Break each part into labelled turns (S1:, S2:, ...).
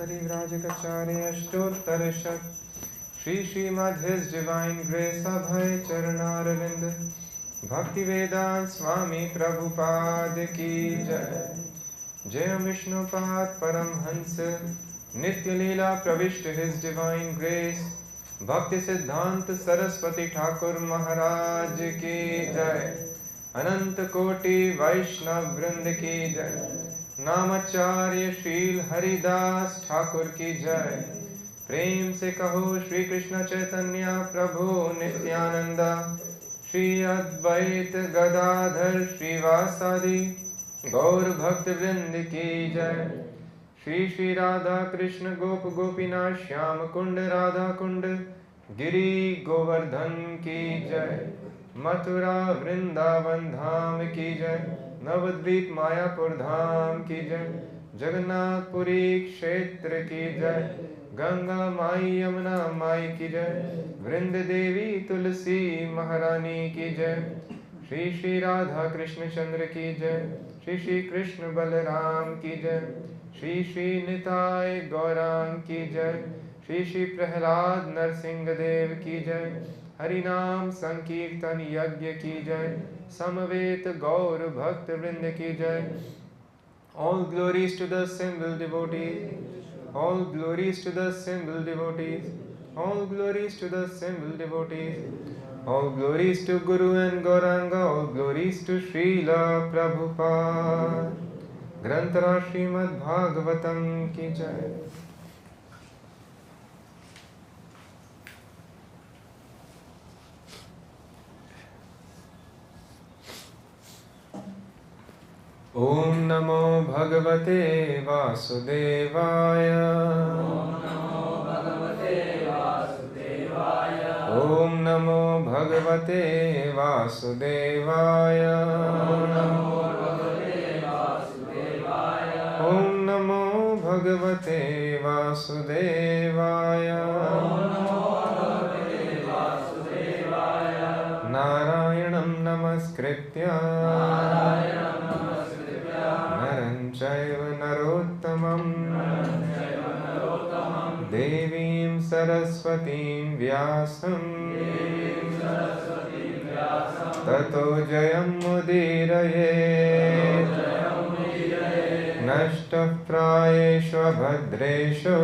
S1: परिव्राजकाचार्य अष्टोत्तरशत Śrīmad His Divine Grace Abhay Charanarvind Bhaktivedanta Swami Prabhupada Ki Jai Jai Vishnupad Paramhansa Nitya Leela Pravishta His Divine Grace Bhakti Siddhanta Saraswati Thakur Maharaj Ki Jai Ananta Koti Vaishnav Vrind Ki Jai Namacharya Shil Haridas Thakur Ki Jai प्रेम से कहो श्री कृष्ण चैतन्य प्रभु नित्यानंदा श्री अद्वैत गदाधर श्रीवासादि गौर भक्त वृंद की जय श्री श्री राधा कृष्ण गोप गोपीनाथ श्याम कुंड राधा कुंड गिरी गोवर्धन की जय मथुरा वृंदावन धाम की जय नवद्वीप मायापुर धाम की जय जगन्नाथपुरी क्षेत्र की जय गंगा माई यमुना माई की जय वृंद देवी तुलसी महारानी की जय श्री श्री राधा कृष्ण चंद्र की जय श्री श्री कृष्ण बलराम की जय श्री श्री निताय गौरांग की जय श्री श्री प्रहलाद नरसिंह देव की जय हरिनाम संकीर्तन यज्ञ की जय समवेत गौर भक्त वृंद की जय All glories to the assembled devotees. All glories to the assembled devotees. All glories to the assembled devotees. All glories to Guru and Gauranga. All glories to Srila Prabhupada. Grantara Śrīmad-Bhāgavatam ki jai. Om Namo Bhagavate Vasudevaya.
S2: Om Namo Bhagavate Vasudevaya.
S1: Om Namo Bhagavate Vasudevaya.
S2: Om Namo Bhagavate Vasudevaya.
S1: Om Namo Bhagavate Vasudevaya. Narayanam Namaskritya Naram Chaiva Narottamam Devim Saraswatim Vyasam Tato Jayam Mudirayet Nashtah Prayeshu Abhadreshu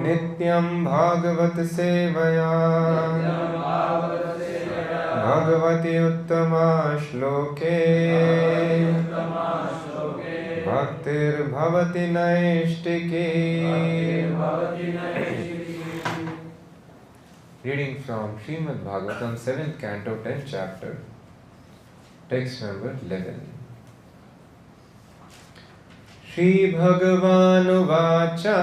S1: Nityam Bhagavat Sevaya Bhagavati Uttama Shloke Bhaktir Bhavati Naishtiki. Reading from Śrīmad-Bhāgavatam, 7th canto, 10th chapter, text number 11. Shri Bhagavanuvacha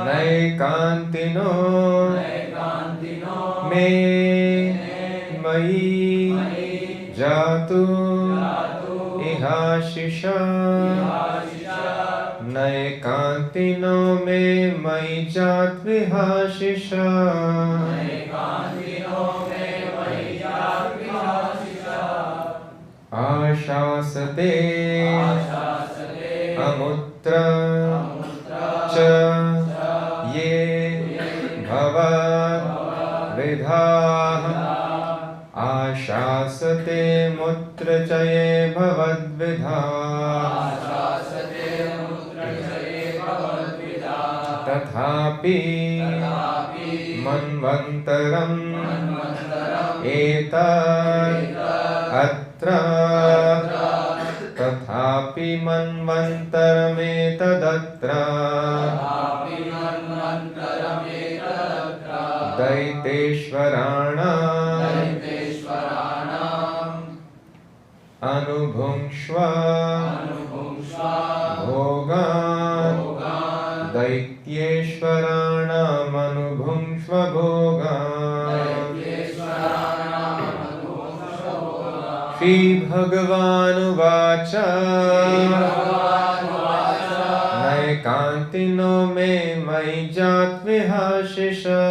S1: Naikantino Me Mai Jatu Ihashisha Naikantino Me Mai Jat Vihashisha Ashasate Amutra Cha Ye Bhavad Vidhah Ashasate Mutra Chaye Bhavad Vidhah Tathapi Manvantaram Etat Atra Tathapi Manvantaram Etadatra Daiteshvaranam Anubhungshva Bhogan Daityeshvaranam Anubhungshva Bhogan. Shri Bhagavanuvacha Naikantino Me Mai Jat Vihashisha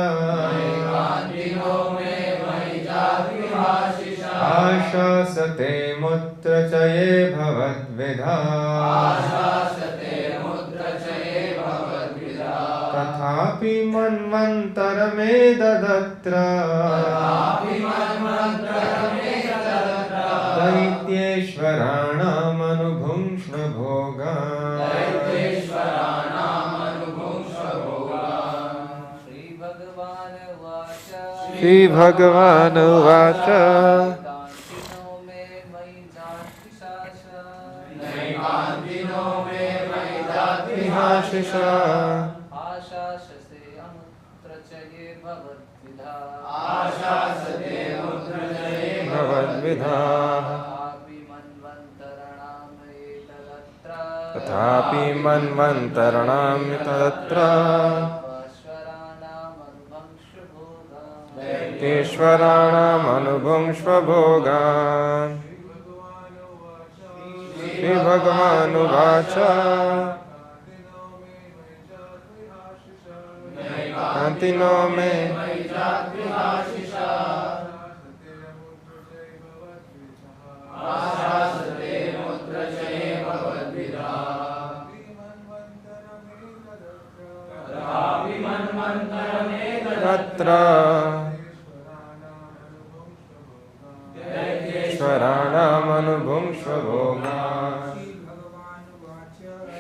S1: Ashasate Mutra Chaye Bhavad bhavadvidha
S2: आशासते मुद्रचये भवद्विधा
S1: tathapi manvantarame dadatra
S2: तथापि मन्वन्तरमे तदत्र
S1: दैत्येश्वराणाम् अनुभुङ्क्ष्व भोगान्
S2: दैत्येश्वराणामनुभुङ्क्षभोगान्
S1: श्रीभगवानुवाच
S2: नैकान्तिनो मे मयि जात्विहाशिषा
S1: विहाशिषा
S2: आशासते मुद्रचये
S1: भवद्विधा तथापि मन्वन्तरणां तत्र दैत्येश्वराणाम् अनुभुङ्क्ष्व भोगान् श्रीभगवानुवाच कान्तिनो मे
S2: मयि जात्विहाशिषा आशासते मुद्रचये भवद्विधा तथापि मन्वन्तरमे
S1: तत्र ईश्वराणाम् अनुभुङ्क्ष्व भोगान्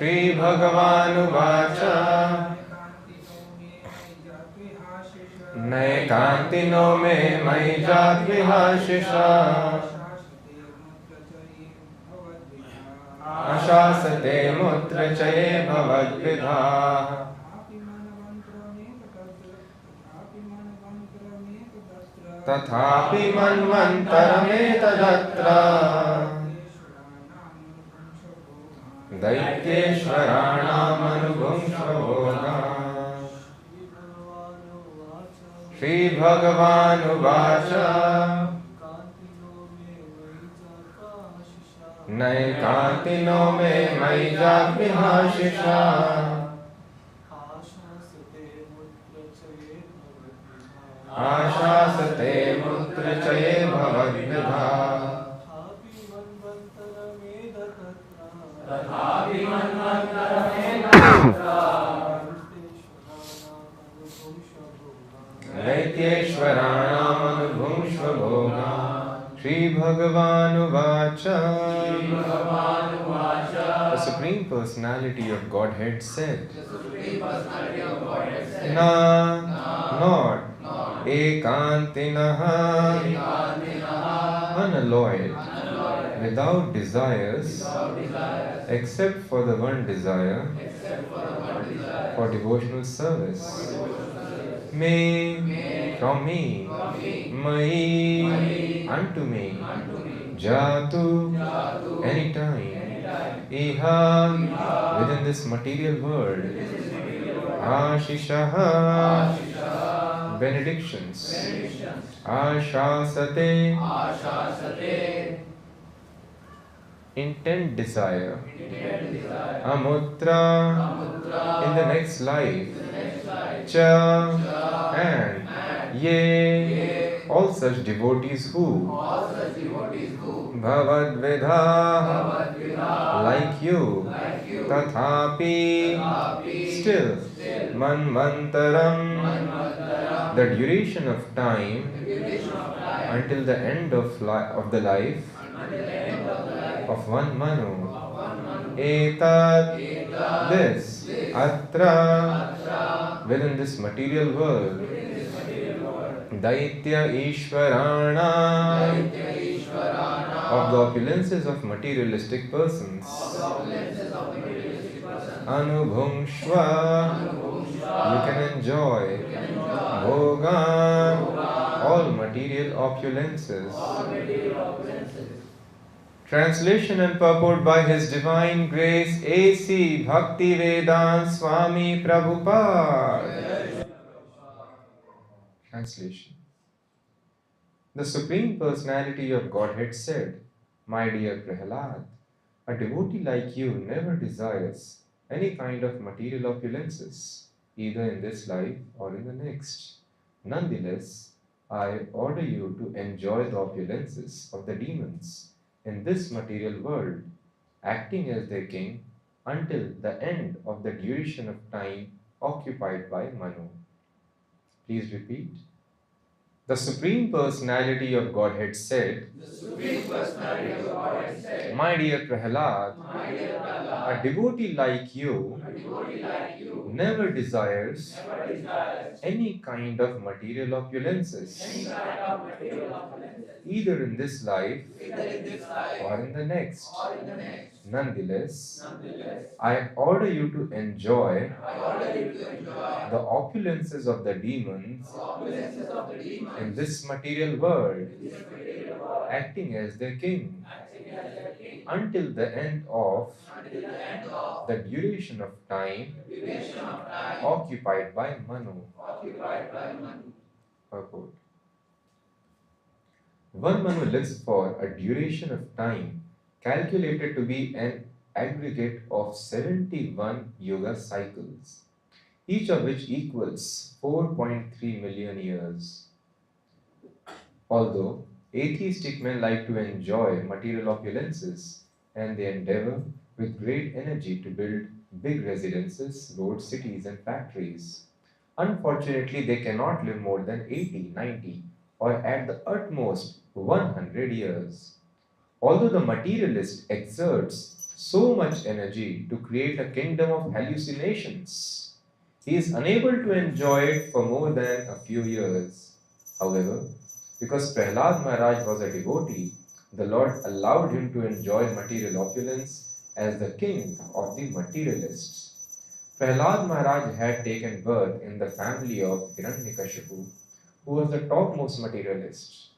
S1: श्रीभगवानुवाच नैकान्तिनो मे मयि जात्विहाशिषा आशासते मुद्रचये भवद्विधा तथापि मन्वन्तरमेतदत्र दैत्येश्वराणामनुभुङ्क्ष्व भोगान् श्रीभगवानुवाच नैकान्तिनो मे मयि जात्विहाशिषा आशासते मुद्रचये भवद्विधा
S2: तथापि मन्वन्तरमे तदत्र
S1: दैत्येश्वराणामनुभुङ्क्ष्व भोगान् श्रीभगवानुवाच The Supreme Personality of Godhead said, Na, not ekantinah, unalloyed, without desires, except for the one desire, for devotional service. Me, from me, mai, unto me, jatu, anytime, iha, within this material world, ashishaha, benedictions, ashasate, intent desire, amutra, in the next life, cha, and ye, all such devotees who, bhavadvidha, like you, tathapi, still, manvantaram, the duration of time until the end of the life of one manu, etat, this, atra, within this material world, daitya ishvarana, of the opulences of materialistic persons, anubhungshva, you can enjoy, bhogan, all material opulences. Translation and purport by His Divine Grace A.C. Bhaktivedanta Swami Prabhupada. Translation. The Supreme Personality of Godhead said, My dear Prahlāda, a devotee like you never desires any kind of material opulences, either in this life or in the next. Nonetheless, I order you to enjoy the opulences of the demons in this material world, acting as their king until the end of the duration of time occupied by Manu. Please repeat. The Supreme Personality of Godhead said,
S2: The Supreme Personality of Godhead said,
S1: My dear Prahlāda,
S2: My dear Prahlāda,
S1: a devotee like you
S2: a devotee like you
S1: never desires
S2: never desires
S1: any kind of material opulences,
S2: any kind of material opulences,
S1: either in this life
S2: either in this life
S1: or in the next.
S2: or in the next.
S1: Nonetheless,
S2: Nonetheless,
S1: I order you to enjoy
S2: I order you to enjoy
S1: the opulences of the demons
S2: the opulences of the demons
S1: in this material world,
S2: in this material world,
S1: acting as their king
S2: acting as their king,
S1: until the end of
S2: until the end of
S1: the duration of time
S2: the duration of time
S1: occupied by Manu.
S2: occupied by Manu.
S1: Purport. One Manu lives for a duration of time calculated to be an aggregate of 71 yoga cycles, each of which equals 4.3 million years. Although atheistic men like to enjoy material opulences and they endeavor with great energy to build big residences, roads, cities, and factories, unfortunately they cannot live more than 80, 90, or at the utmost 100 years. Although the materialist exerts so much energy to create a kingdom of hallucinations, he is unable to enjoy it for more than a few years. However, because Prahlāda Mahārāja was a devotee, the Lord allowed him to enjoy material opulence as the king of the materialists. Prahlāda Mahārāja had taken birth in the family of Hiranyakashipu, who was the topmost materialist.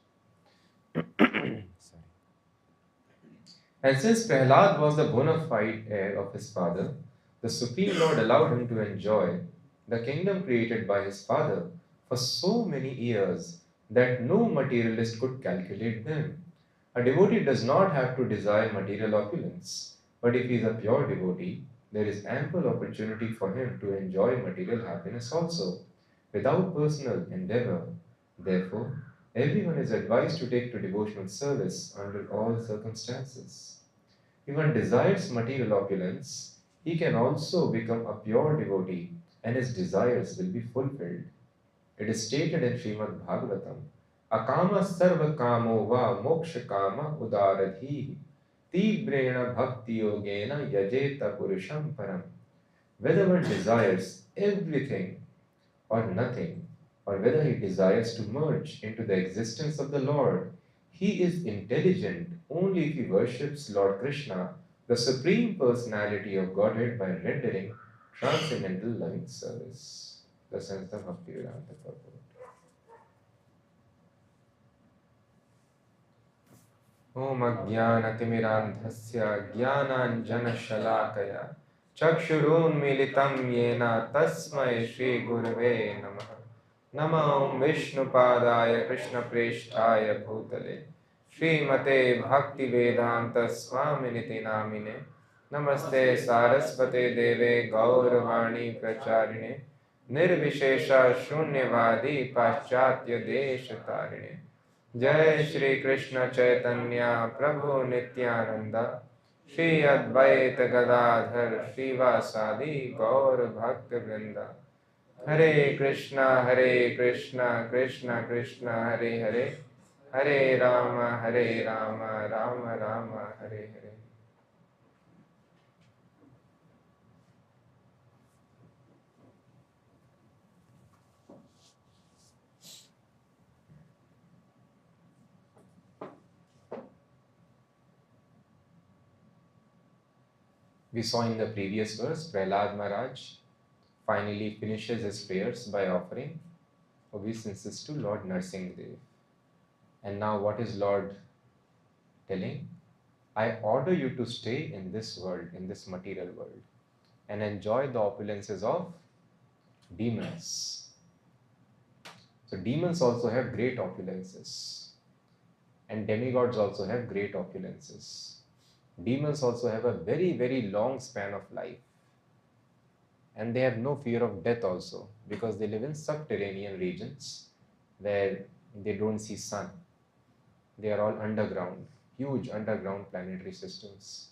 S1: And since Prahlāda was the bona fide heir of his father, the Supreme Lord allowed him to enjoy the kingdom created by his father for so many years that no materialist could calculate them. A devotee does not have to desire material opulence, but if he is a pure devotee, there is ample opportunity for him to enjoy material happiness also, without personal endeavor. Therefore, everyone is advised to take to devotional service under all circumstances. If one desires material opulence, he can also become a pure devotee and his desires will be fulfilled. It is stated in Śrīmad-Bhāgavatam, Akama sarva kamo va moksha kama udaradhi tibrena bhakti yogena yajeta purusham param. Whether one desires everything or nothing, or whether he desires to merge into the existence of the Lord, he is intelligent only if he worships Lord Krishna, the Supreme Personality of Godhead, by rendering transcendental loving service. The sense of Bhaktivedanta purport. Om Ajnanatimirandhasya Jnananjanashalakaya Chakshurunmilitam Yena Tasmai Shri Gurave Namaha. Namo Vishnupadaya Krishna Preshtaya Bhutale Śrīmate Bhaktivedanta Swaminiti Namine Namaste Sarasvate Deve Gauravani Pracharine Nirvishesha Shunyavadi Paschatya Deshatarine. Jai Shri Krishna Chaitanya Prabhu Nityananda Shri Advaita Gadadhar Srivasadi Gaur Bhakta Vrinda. Hare Krishna Krishna Krishna Hare Hare Hare Rama Rama Rama Hare Hare. We saw in the previous verse, Prahlāda Mahārāja finally finishes his prayers by offering obeisances to Lord Nrsimhadev. And now what is Lord telling? I order you to stay in this world, in this material world, and enjoy the opulences of demons. So demons also have great opulences, and demigods also have great opulences. Demons also have a very, very long span of life. And they have no fear of death also, because they live in subterranean regions where they don't see sun. They are all underground, huge underground planetary systems.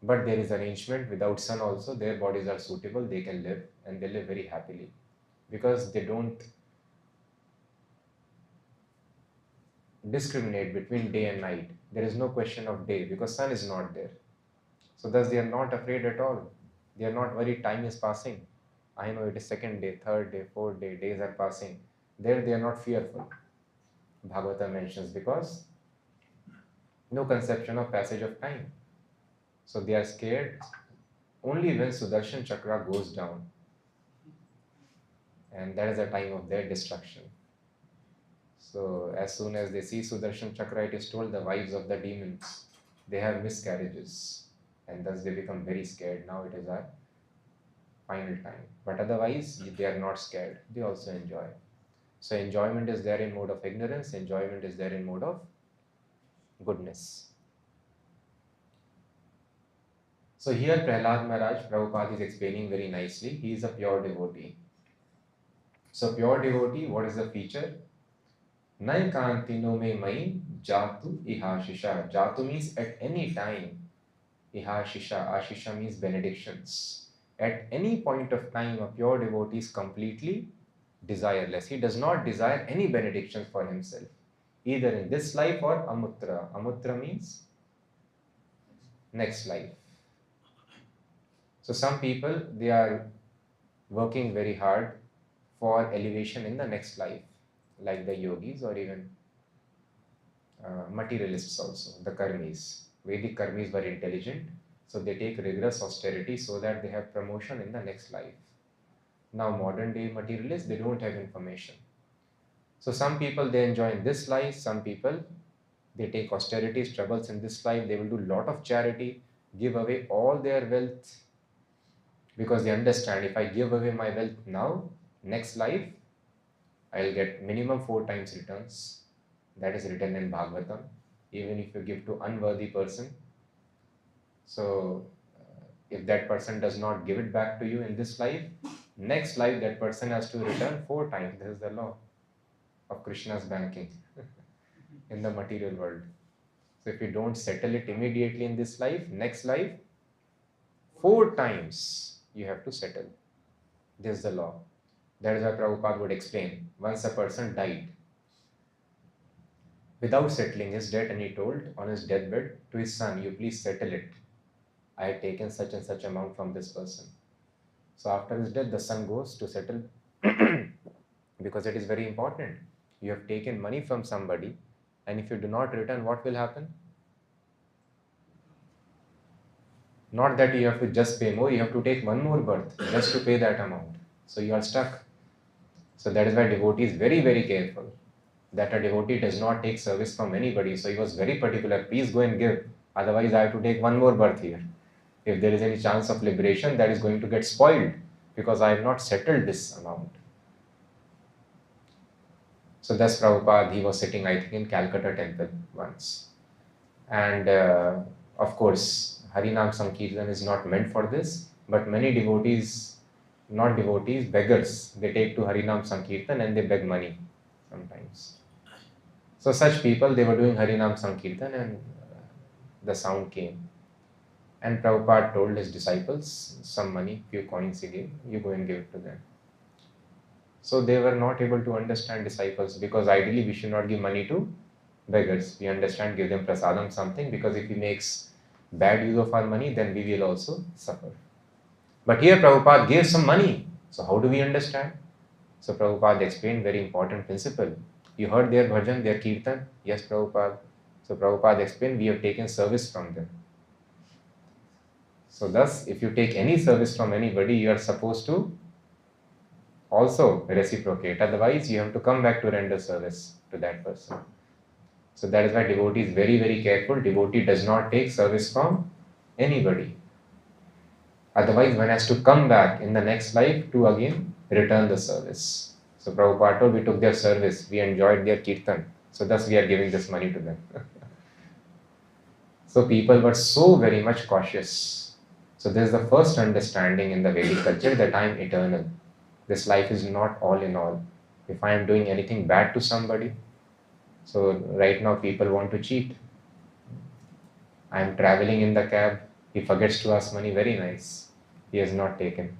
S1: But there is arrangement without sun also, their bodies are suitable, they can live and they live very happily because they don't discriminate between day and night. There is no question of day because sun is not there. So thus they are not afraid at all. They are not worried time is passing. I know it is second day, third day, fourth day, days are passing. There they are not fearful. Bhagavatam mentions because no conception of passage of time. So they are scared only when Sudarshan Chakra goes down. And that is the time of their destruction. So as soon as they see Sudarshan Chakra, it is told the wives of the demons, they have miscarriages. And thus they become very scared. Now it is our final time. But otherwise, they are not scared. They also enjoy. So enjoyment is there in mode of ignorance. Enjoyment is there in mode of goodness. So here Prahlāda Mahārāja, Prabhupada is explaining very nicely. He is a pure devotee. So pure devotee, what is the feature? Nai kantino me mai jatu ihashisha. Jatu means at any time. Ihashisha. Ashisha means benedictions. At any point of time, a pure devotee is completely desireless. He does not desire any benedictions for himself, either in this life or amutra. Amutra means next life. So some people, they are working very hard for elevation in the next life, like the yogis or even materialists also, the karmis. Vedic karmis were intelligent, so they take rigorous austerity so that they have promotion in the next life. Now modern day materialists, they don't have information. So some people, they enjoy in this life, some people, they take austerities, troubles in this life, they will do lot of charity, give away all their wealth, because they understand if I give away my wealth now, next life, I will get minimum 4 times returns. That is written in Bhagavatam, even if you give to unworthy person. So if that person does not give it back to you in this life, next life that person has to return 4 times. This is the law of Krishna's banking in the material world. So if you don't settle it immediately in this life, next life, 4 times you have to settle. This is the law. That is why Prabhupada would explain. Once a person died without settling his debt, and he told on his deathbed to his son, you please settle it. I had taken such and such amount from this person. So after his death, the son goes to settle because it is very important. You have taken money from somebody, and if you do not return, what will happen? Not that you have to just pay more, you have to take one more birth just to pay that amount. So you are stuck. So that is why devotee is very, very careful that a devotee does not take service from anybody. So he was very particular, please go and give, otherwise I have to take one more birth here. If there is any chance of liberation, that is going to get spoiled because I have not settled this amount. So thus Prabhupada, he was sitting, I think, in Calcutta temple once. And of course, Harinam Sankirtan is not meant for this, but many devotees, not devotees, beggars, they take to Harinam Sankirtan and they beg money sometimes. So such people, they were doing Harinam Sankirtan and the sound came. And Prabhupada told his disciples, some money, few coins he gave, you go and give it to them. So they were not able to understand disciples, because ideally we should not give money to beggars. We understand, give them prasadam something, because if he makes bad use of our money, then we will also suffer. But here Prabhupada gave some money. So how do we understand? So Prabhupada explained very important principle. You heard their bhajan, their kirtan? Yes, Prabhupada. So Prabhupada explained, we have taken service from them. So thus, if you take any service from anybody, you are supposed to also reciprocate. Otherwise, you have to come back to render service to that person. So that is why devotee is very, very careful. Devotee does not take service from anybody. Otherwise, one has to come back in the next life to again return the service. So Prabhupada told, we took their service, we enjoyed their kirtan. So thus we are giving this money to them. So people were so very much cautious. So this is the first understanding in the Vedic culture that I am eternal. This life is not all in all. If I am doing anything bad to somebody, so right now people want to cheat. I am traveling in the cab, He forgets to ask money, very nice. He has not taken.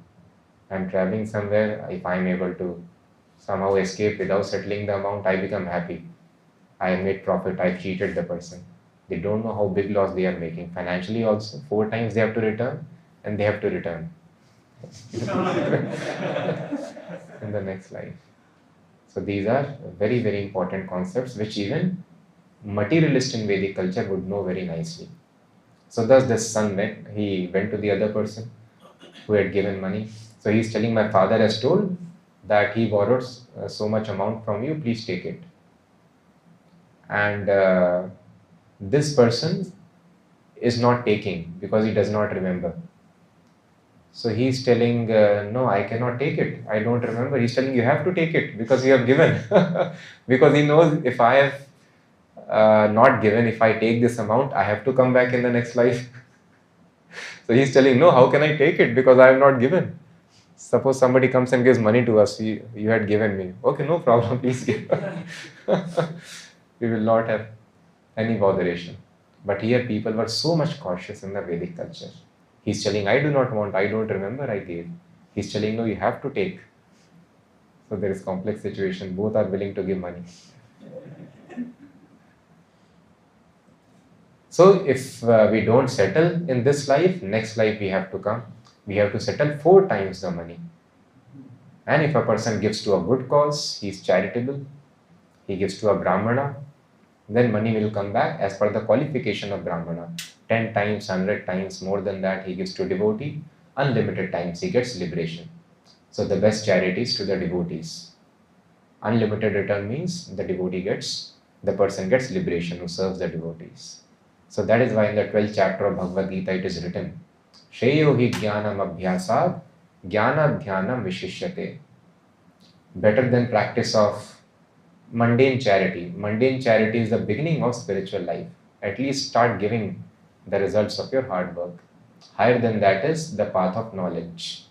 S1: I'm traveling somewhere, if I'm able to somehow escape without settling the amount, I become happy. I have made profit, I've cheated the person. They don't know how big loss they are making. Financially also, 4 times they have to return, and they have to return in the next life. So these are very, very important concepts which even materialist in Vedic culture would know very nicely. So thus this son he went to the other person who had given money. So he's telling, my father has told that he borrowed so much amount from you, please take it. And this person is not taking because he does not remember. So he's telling, no, I cannot take it. I don't remember. He's telling, you have to take it because you have given. Because he knows if I have not given, if I take this amount, I have to come back in the next life. So he's telling, no, how can I take it? Because I have not given. Suppose somebody comes and gives money to us, you had given me. Okay, no problem, please give. We will not have any botheration. But here people were so much cautious in the Vedic culture. He's telling, I do not want, I don't remember I gave. He's telling, no, you have to take. So there is complex situation. Both are willing to give money. So if we don't settle in this life, next life we have to come. We have to settle 4 times the money. And if a person gives to a good cause, he is charitable, he gives to a Brahmana, then money will come back as per the qualification of Brahmana. 10 times, 100 times, more than that he gives to devotee, unlimited times he gets liberation. So the best charity is to the devotees. Unlimited return means the person gets liberation who serves the devotees. So that is why in the 12th chapter of Bhagavad Gita it is written, Shreyo hi jnanam abhyasad jnana dhyanam vishishyate. Better than practice of mundane charity. Mundane charity is the beginning of spiritual life. At least start giving the results of your hard work. Higher than that is the path of knowledge.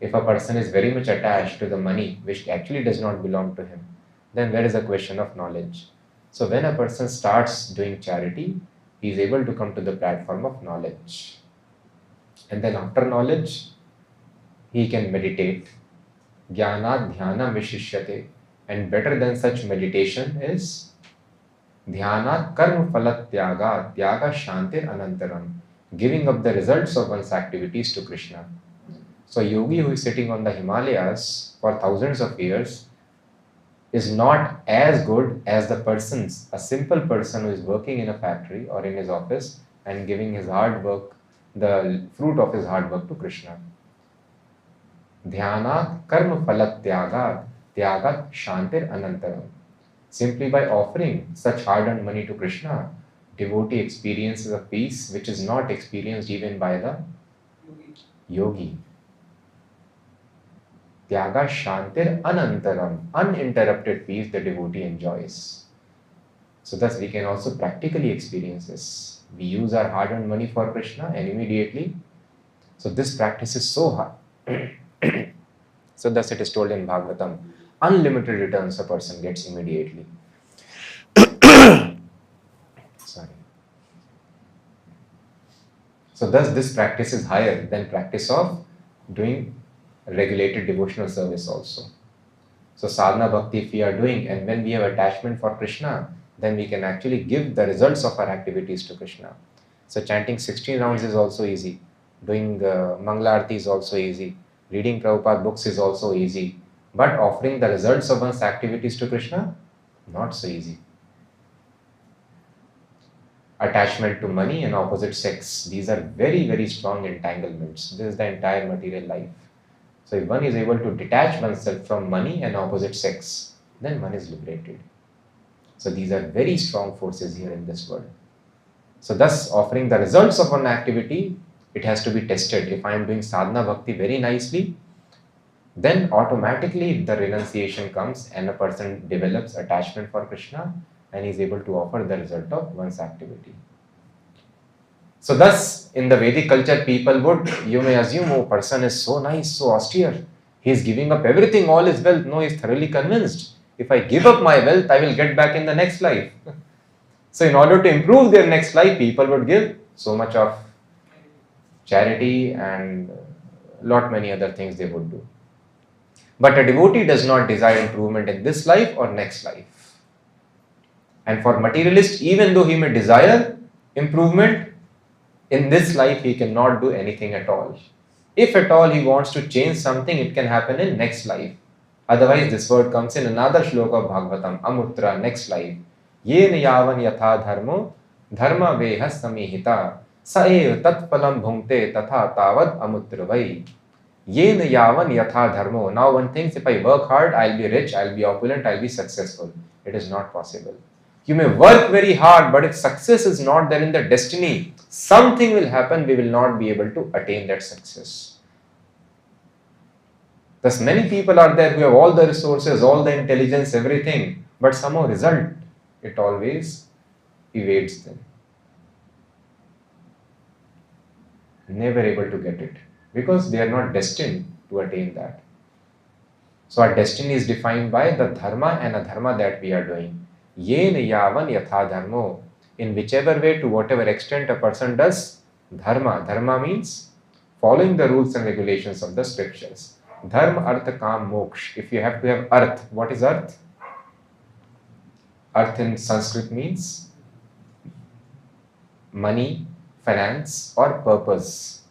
S1: If a person is very much attached to the money which actually does not belong to him, then there is a question of knowledge. So when a person starts doing charity, he is able to come to the platform of knowledge. And then after knowledge, he can meditate. Jnana dhyana vishishyate. And better than such meditation is dhyana karma phalat tyaga, tyaga shantir anantaram. Giving up the results of one's activities to Krishna. So a yogi who is sitting on the Himalayas for thousands of years is not as good as a simple person who is working in a factory or in his office and giving his hard work, the fruit of his hard work to Krishna. Dhyana karma phalat tyaga, tyaga shantir anantaram. Simply by offering such hard-earned money to Krishna, devotee experiences a peace which is not experienced even by the yogi. Tyaga shantir anantaram. Uninterrupted peace the devotee enjoys. So thus we can also practically experience this. We use our hard-earned money for Krishna and immediately. So this practice is so hard. So thus it is told in Bhagavatam, unlimited returns a person gets immediately. Sorry. So thus this practice is higher than practice of doing regulated devotional service also. So sadhana bhakti if we are doing, and when we have attachment for Krishna, then we can actually give the results of our activities to Krishna. So chanting 16 rounds is also easy. Doing Mangala Arati is also easy. Reading Prabhupada books is also easy. But offering the results of one's activities to Krishna, not so easy. Attachment to money and opposite sex. These are very, very strong entanglements. This is the entire material life. So if one is able to detach oneself from money and opposite sex, then one is liberated. So these are very strong forces here in this world. So thus offering the results of one activity, it has to be tested. If I am doing sadhana bhakti very nicely, then automatically the renunciation comes and a person develops attachment for Krishna and is able to offer the result of one's activity. So thus, in the Vedic culture, people would, you may assume, oh, person is so nice, so austere. He is giving up everything, all his wealth. No, he is thoroughly convinced. If I give up my wealth, I will get back in the next life. So in order to improve their next life, people would give so much of charity and lot many other things they would do. But a devotee does not desire improvement in this life or next life. And for materialist, even though he may desire improvement in this life, he cannot do anything at all. If at all he wants to change something, it can happen in next life. Otherwise, this word comes in another shloka of Bhagavatam, Amutra, next life. Yen yavan yatha dharmo, dharma veha samihita, saev tat palam bhungte tatha tavad amutra vai. Yen yavan yatha dharmo. Now one thinks, if I work hard, I'll be rich, I'll be opulent, I'll be successful. It is not possible. You may work very hard, but if success is not there in the destiny, something will happen, we will not be able to attain that success. Thus many people are there who have all the resources, all the intelligence, everything, but somehow result, it always evades them. Never able to get it, because they are not destined to attain that. So our destiny is defined by the dharma and adharma that we are doing. Yen yavan yatha dharmo. In whichever way, to whatever extent a person does dharma. Dharma means following the rules and regulations of the scriptures. Dharma, artha, kam, moksha. If you have to have arth, what is arth? Arth in Sanskrit means money, finance or purpose.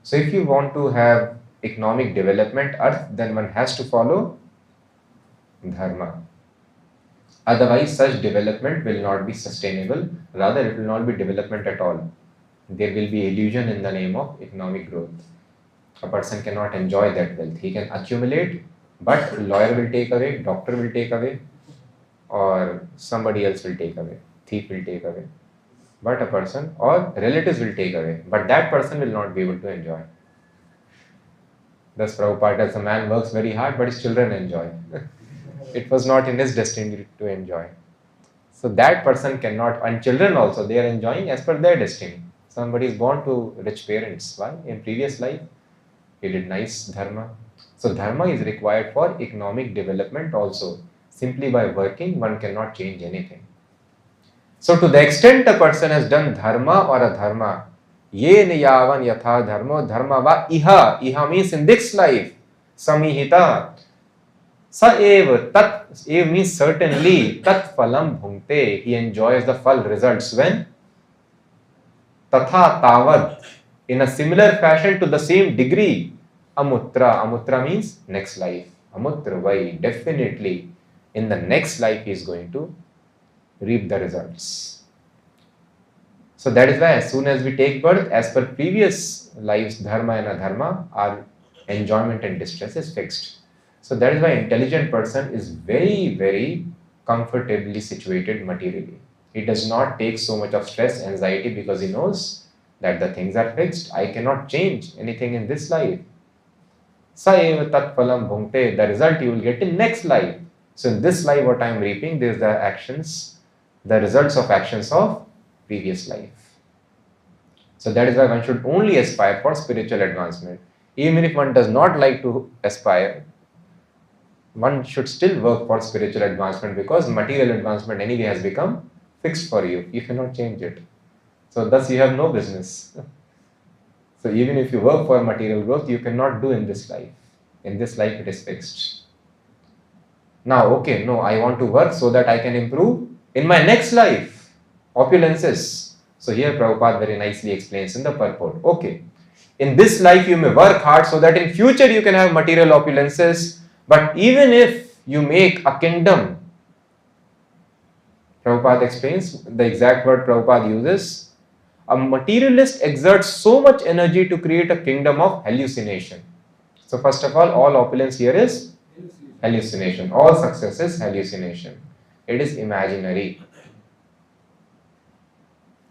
S1: So if you want to have economic development, arth, then one has to follow dharma. Otherwise, such development will not be sustainable. Rather, it will not be development at all. There will be illusion in the name of economic growth. A person cannot enjoy that wealth. He can accumulate, but lawyer will take away, doctor will take away, or somebody else will take away, thief will take away. But a person or relatives will take away, but that person will not be able to enjoy. Thus Prabhupada tells, a man works very hard, but his children enjoy. It was not in his destiny to enjoy. So that person cannot, and children also, they are enjoying as per their destiny. Somebody is born to rich parents. Why? In previous life, he did nice dharma. So dharma is required for economic development also. Simply by working, one cannot change anything. So to the extent a person has done dharma or adharma, yen yavan yatha dharmo dharma va iha. Iha means in this life. Samihita. Sa ev, tat, ev means certainly, tat phalam bhungte, he enjoys the phal results when? Tatha tavad, in a similar fashion to the same degree. Amutra, amutra means next life. Amutra vai, definitely in the next life he is going to reap the results. So that is why as soon as we take birth, as per previous lives, dharma and adharma, our enjoyment and distress is fixed. So that is why intelligent person is very, very comfortably situated materially. He does not take so much of stress, anxiety, because he knows that the things are fixed. I cannot change anything in this life. Sa eva tat phalam bhungte, the result you will get in next life. So in this life what I am reaping, there is the actions, the results of actions of previous life. So that is why one should only aspire for spiritual advancement. Even if one does not like to aspire, one should still work for spiritual advancement, because material advancement anyway has become fixed for you. You cannot change it. So thus you have no business. So even if you work for material growth, you cannot do in this life. In this life it is fixed. Now, okay, no, I want to work so that I can improve in my next life. Opulences. So here Prabhupada very nicely explains in the purport. Okay, in this life you may work hard so that in future you can have material opulences. But even if you make a kingdom, Prabhupada explains, the exact word Prabhupada uses, a materialist exerts so much energy to create a kingdom of hallucination. So first of all opulence here is hallucination. All success is hallucination. It is imaginary.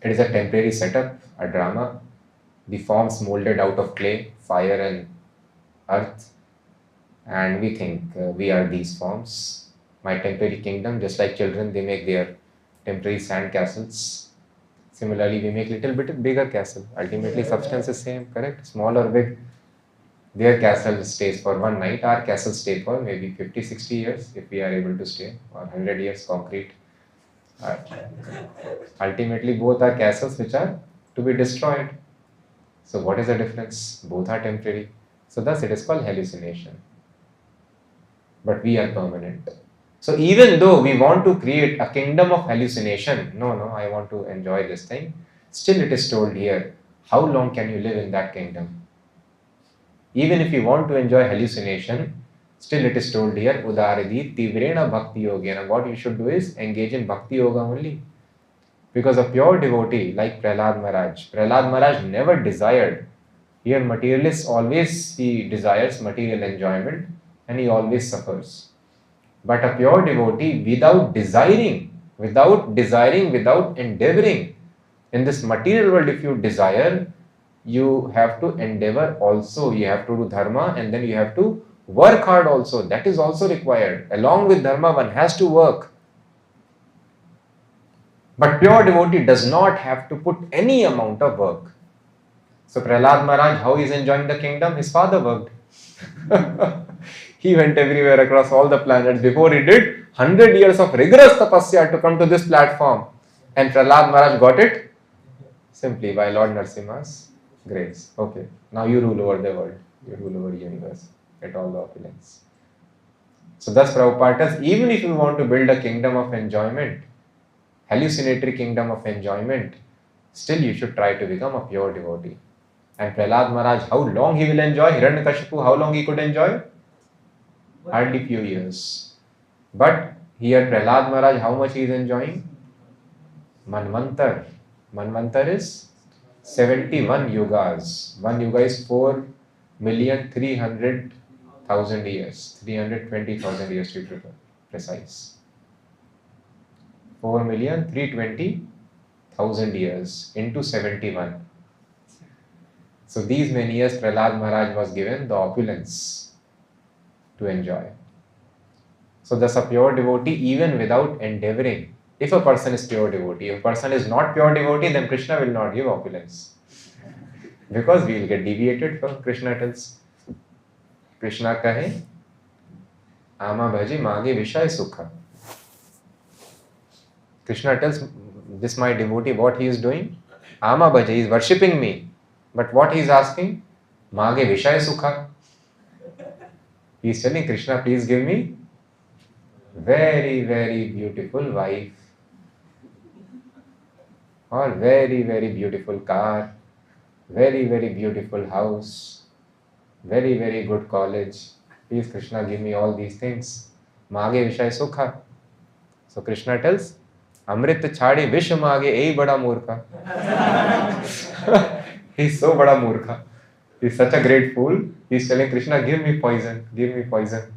S1: It is a temporary setup, a drama. The forms molded out of clay, fire and earth. And we think we are these forms. My temporary kingdom, just like children, they make their temporary sand castles. Similarly, we make little bit bigger castle. Ultimately, substance is same, correct? Small or big. Their castle stays for one night. Our castle stays for maybe 50, 60 years if we are able to stay, or 100 years concrete. Ultimately, both are castles which are to be destroyed. So what is the difference? Both are temporary. So thus it is called hallucination. But we are permanent. So even though we want to create a kingdom of hallucination, no, I want to enjoy this thing, still it is told here, how long can you live in that kingdom? Even if you want to enjoy hallucination, still it is told here, Udaradi Tivrena Bhakti Yogena. What you should do is engage in Bhakti Yoga only. Because a pure devotee like Prahlāda Mahārāja never desired. Here materialist always he desires material enjoyment and he always suffers. But a pure devotee without desiring, without endeavoring, in this material world if you desire, you have to endeavor also, you have to do dharma and then you have to work hard also. That is also required. Along with dharma one has to work. But pure devotee does not have to put any amount of work. So Prahlāda Mahārāja, how he is enjoying the kingdom? His father worked. He went everywhere across all the planets. Before he did 100 years of rigorous tapasya to come to this platform. And Prahlāda Mahārāja got it simply by Lord Narasimha's grace. Okay, now you rule over the world. You rule over the universe. Get all the opulence. So thus Prabhupada says, even if you want to build a kingdom of enjoyment, hallucinatory kingdom of enjoyment, still you should try to become a pure devotee. And Prahlāda Mahārāja, how long he will enjoy? Hiranyakashipu, how long he could enjoy? Hardly few years. But here Prahlāda Mahārāja, how much he is enjoying? Manvantar. Manvantar is 71 yugas. One yuga is 4,300,000 years. 320,000 years to be precise. 4,320,000 years into 71. So these many years Prahlāda Mahārāja was given the opulence to enjoy. So thus a pure devotee, even without endeavoring, if a person is pure devotee, if a person is not pure devotee, then Krishna will not give opulence. Because we will get deviated from Krishna tells. Krishna kahe, Ama bhaji mage vishaya sukha. Krishna tells this my devotee what he is doing. Ama bhaji, he is worshipping me. But what he is asking? Mage vishaya sukha. He is telling Krishna, please give me very, very beautiful wife. Or very, very beautiful car. Very, very beautiful house. Very, very good college. Please Krishna, give me all these things. Mage vishaya sukha. So Krishna tells, Amrit chhadi vish mage ei bada murkha. He is so bada murkha. He is such a great fool. He is telling Krishna, give me poison, give me poison.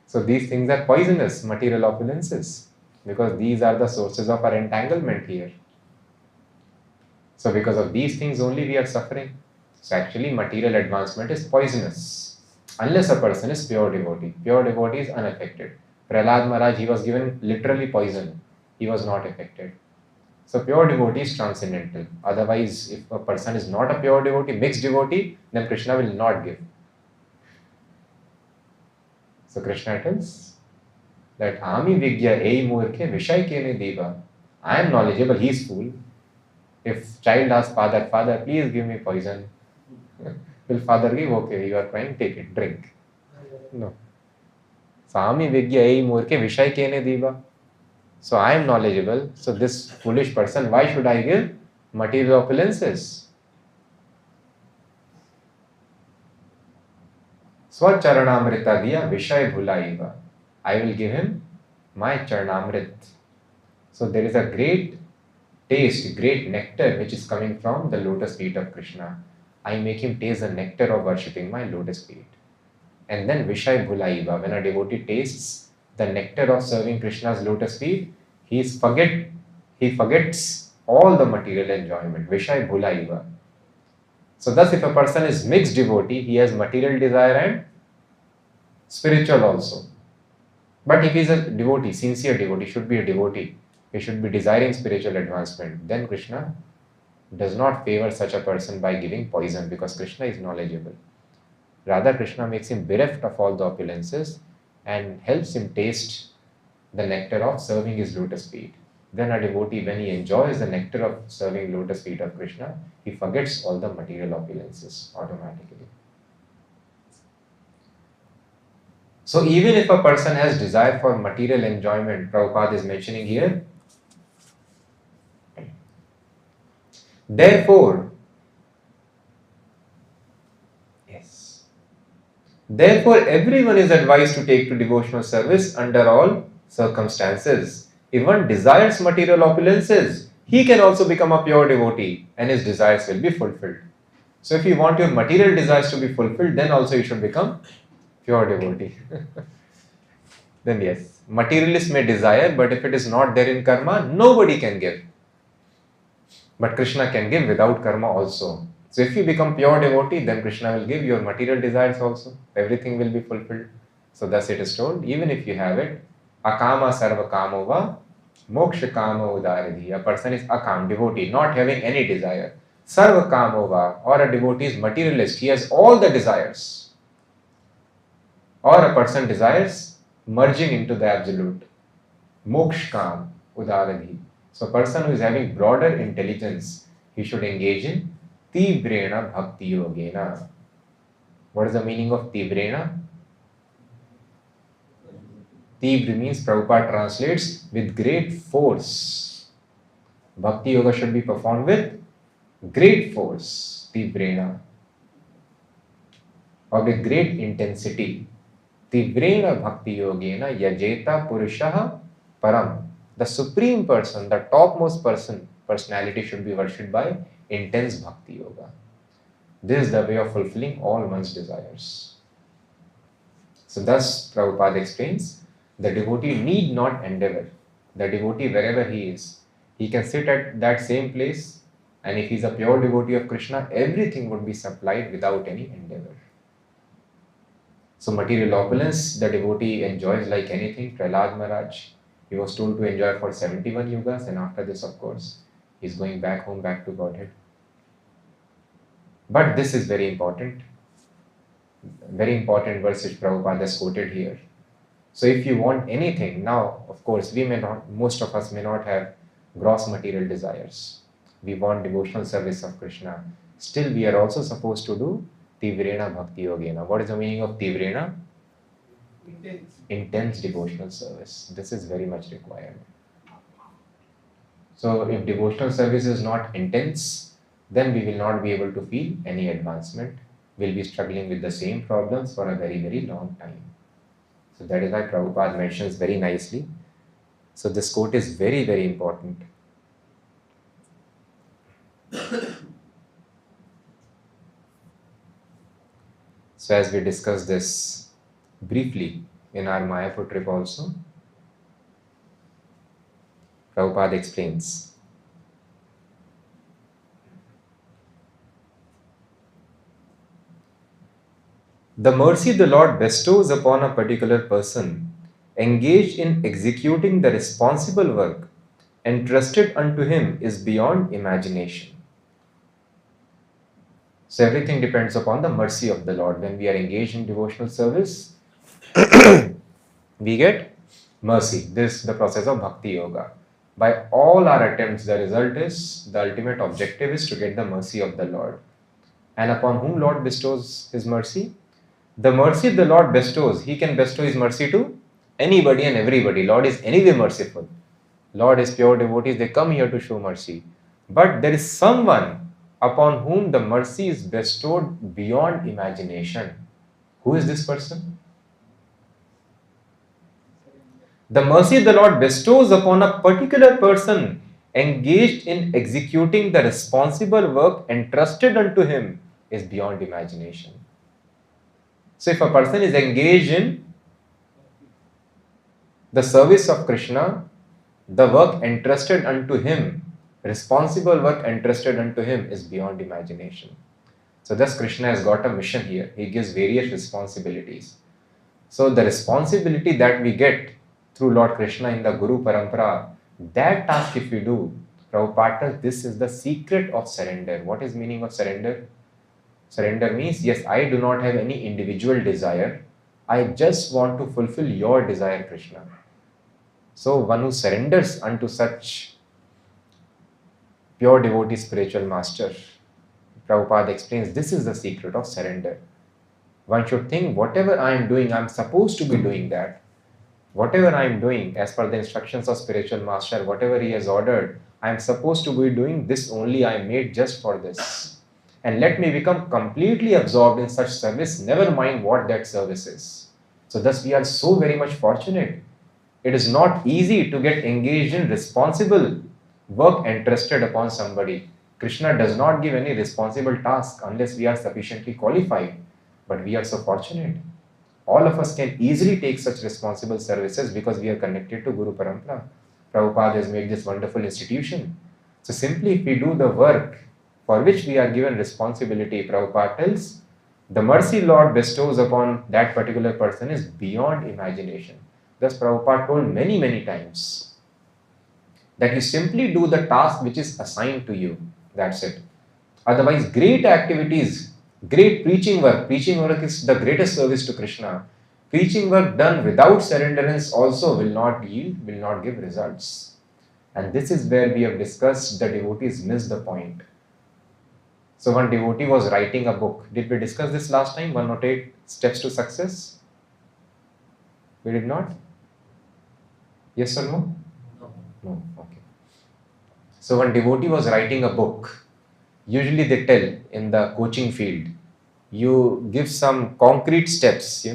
S1: So these things are poisonous, material opulences, because these are the sources of our entanglement here. So because of these things only we are suffering. So actually material advancement is poisonous, unless a person is pure devotee. Pure devotee is unaffected. Prahlāda Mahārāja, he was given literally poison. He was not affected. So pure devotee is transcendental. Otherwise, if a person is not a pure devotee, mixed devotee, then Krishna will not give. So Krishna tells that Ami Vigya ei murkhe vishay kene deva. I am knowledgeable, he is fool. If child asks father, father, please give me poison. Will father give? Okay, you are crying, take it, drink. No. So Ami Vigya ei murkhe vishay kene deva. So I am knowledgeable. So this foolish person, why should I give material opulences? Swacharanamrita diya vishay bhulaiva. I will give him my charanamrit. So there is a great taste, great nectar which is coming from the lotus feet of Krishna. I make him taste the nectar of worshipping my lotus feet. And then vishay bhulaiva. When a devotee tastes the nectar of serving Krishna's lotus feet, he forgets all the material enjoyment. Vishay bhulaiva. So thus if a person is mixed devotee, he has material desire and spiritual also. But if he is a devotee, sincere devotee, should be a devotee, he should be desiring spiritual advancement, then Krishna does not favor such a person by giving poison, because Krishna is knowledgeable. Rather, Krishna makes him bereft of all the opulences and helps him taste the nectar of serving his lotus feet. then a devotee, when he enjoys the nectar of serving lotus feet of Krishna, he forgets all the material opulences automatically. So even if a person has desire for material enjoyment, Prabhupada is mentioning here, therefore, everyone is advised to take to devotional service under all circumstances. If one desires material opulences, he can also become a pure devotee and his desires will be fulfilled. So if you want your material desires to be fulfilled, then also you should become pure devotee. Then yes, materialists may desire, but if it is not there in karma, nobody can give. But Krishna can give without karma also. So if you become pure devotee, then Krishna will give your material desires also. Everything will be fulfilled. So thus it is told, even if you have it, akama sarva kamova, moksha kama udaridhi. A person is akam, devotee, not having any desire. Sarva kamova, or a devotee is materialist, he has all the desires. Or a person desires merging into the absolute. Moksha kam udaridhi. So a person who is having broader intelligence, he should engage in tivrena bhakti yogena. What is the meaning of tivrena? Tivra means, Prabhupada translates, with great force. Bhakti yoga should be performed with great force, tivrena, or with great intensity. Tivrena bhakti yogena yajeta purushaha param. The supreme person, the topmost personality should be worshipped by intense bhakti yoga. This is the way of fulfilling all one's desires. So thus Prabhupada explains, the devotee need not endeavor. The devotee, wherever he is, he can sit at that same place, and if he is a pure devotee of Krishna, everything would be supplied without any endeavor. So material opulence, the devotee enjoys like anything. Prahlāda Mahārāja, he was told to enjoy for 71 yugas, and after this, of course, he is going back home, back to Godhead. But this is very important verse which Prabhupada has quoted here. So if you want anything, now, of course, most of us may not have gross material desires. We want devotional service of Krishna. Still, we are also supposed to do Tivrena Bhakti Yogena. What is the meaning of Tivrena? Intense devotional service. This is very much required. So if devotional service is not intense, then we will not be able to feel any advancement. We'll be struggling with the same problems for a very, very long time. So that is why Prabhupada mentions very nicely. So this quote is very, very important. So as we discussed this briefly in our Mayapur trip also, Prabhupada explains, the mercy the Lord bestows upon a particular person engaged in executing the responsible work entrusted unto him is beyond imagination. So everything depends upon the mercy of the Lord. When we are engaged in devotional service, we get mercy. This is the process of bhakti yoga. By all our attempts, the ultimate objective is to get the mercy of the Lord. And upon whom Lord bestows his mercy? The mercy the Lord bestows, he can bestow his mercy to anybody and everybody. Lord is anyway merciful. Lord is pure devotees, they come here to show mercy. But there is someone upon whom the mercy is bestowed beyond imagination. Who is this person? The mercy the Lord bestows upon a particular person engaged in executing the responsible work entrusted unto him is beyond imagination. So if a person is engaged in the service of Krishna, the work entrusted unto him, responsible work entrusted unto him is beyond imagination. So thus Krishna has got a mission here. He gives various responsibilities. So the responsibility that we get through Lord Krishna in the Guru Parampara, that task if you do, Prabhupada, this is the secret of surrender. What is meaning of surrender? Surrender means, yes, I do not have any individual desire. I just want to fulfill your desire, Krishna. So one who surrenders unto such pure devotee spiritual master, Prabhupada explains, this is the secret of surrender. One should think, whatever I am doing, I am supposed to be doing that. Whatever I am doing, as per the instructions of spiritual master, whatever he has ordered, I am supposed to be doing this only. I am made just for this. And let me become completely absorbed in such service, never mind what that service is. So thus we are so very much fortunate. It is not easy to get engaged in responsible work entrusted upon somebody. Krishna does not give any responsible task unless we are sufficiently qualified. But we are so fortunate. All of us can easily take such responsible services because we are connected to Guru Parampara. Prabhupada has made this wonderful institution. So simply if we do the work for which we are given responsibility, Prabhupada tells, the mercy Lord bestows upon that particular person is beyond imagination. Thus Prabhupada told many times that you simply do the task which is assigned to you. That's it. Otherwise, great activities, great preaching work is the greatest service to Krishna. Preaching work done without surrenderance also will not yield, will not give results. And this is where we have discussed the devotees miss the point. So one devotee was writing a book. Did we discuss this last time? 108 Steps to Success? We did not? Yes or no? No. Okay. So one devotee was writing a book. Usually they tell in the coaching field, you give some concrete steps,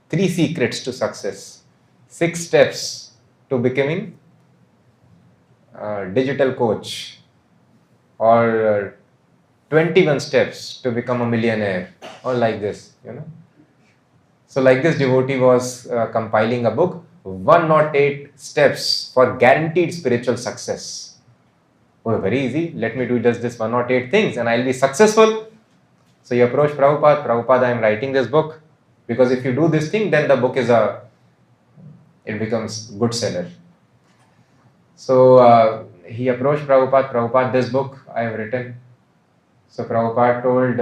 S1: 3 secrets to success, 6 steps to becoming a digital coach, or 21 steps to become a millionaire, or like this, So like this devotee was compiling a book, 108 steps for guaranteed spiritual success. Oh, very easy. Let me do just this 108 things and I'll be successful. So he approached Prabhupada. Prabhupada, I am writing this book because if you do this thing, then the book it becomes good seller. So he approached Prabhupada. Prabhupada, this book I have written. So Prabhupada told,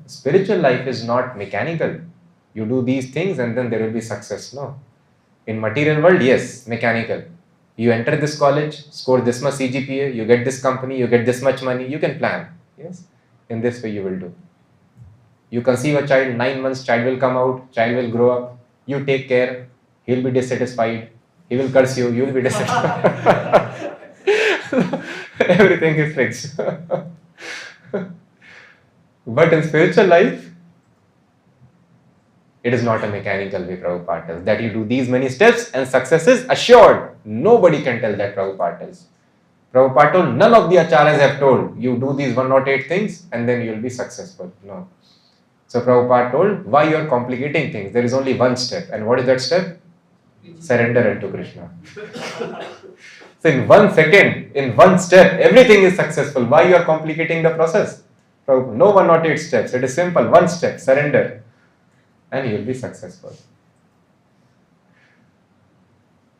S1: spiritual life is not mechanical. You do these things and then there will be success. No. In material world, yes, mechanical. You enter this college, score this much CGPA, you get this company, you get this much money, you can plan. Yes, in this way you will do. You conceive a child, 9 months, child will come out, child will grow up, you take care, he will be dissatisfied, he will curse you, you will be dissatisfied. Everything is fixed. But in spiritual life, it is not a mechanical way, Prabhupada tells. That you do these many steps and success is assured. Nobody can tell that, Prabhupada tells. Prabhupada told, none of the acharyas have told, you do these 108 things and then you will be successful. No. So Prabhupada told, why you are complicating things? There is only one step. And what is that step? Surrender unto Krishna. So in 1 second, in one step, everything is successful. Why you are complicating the process? No 108 steps. It is simple. One step, surrender. And you will be successful.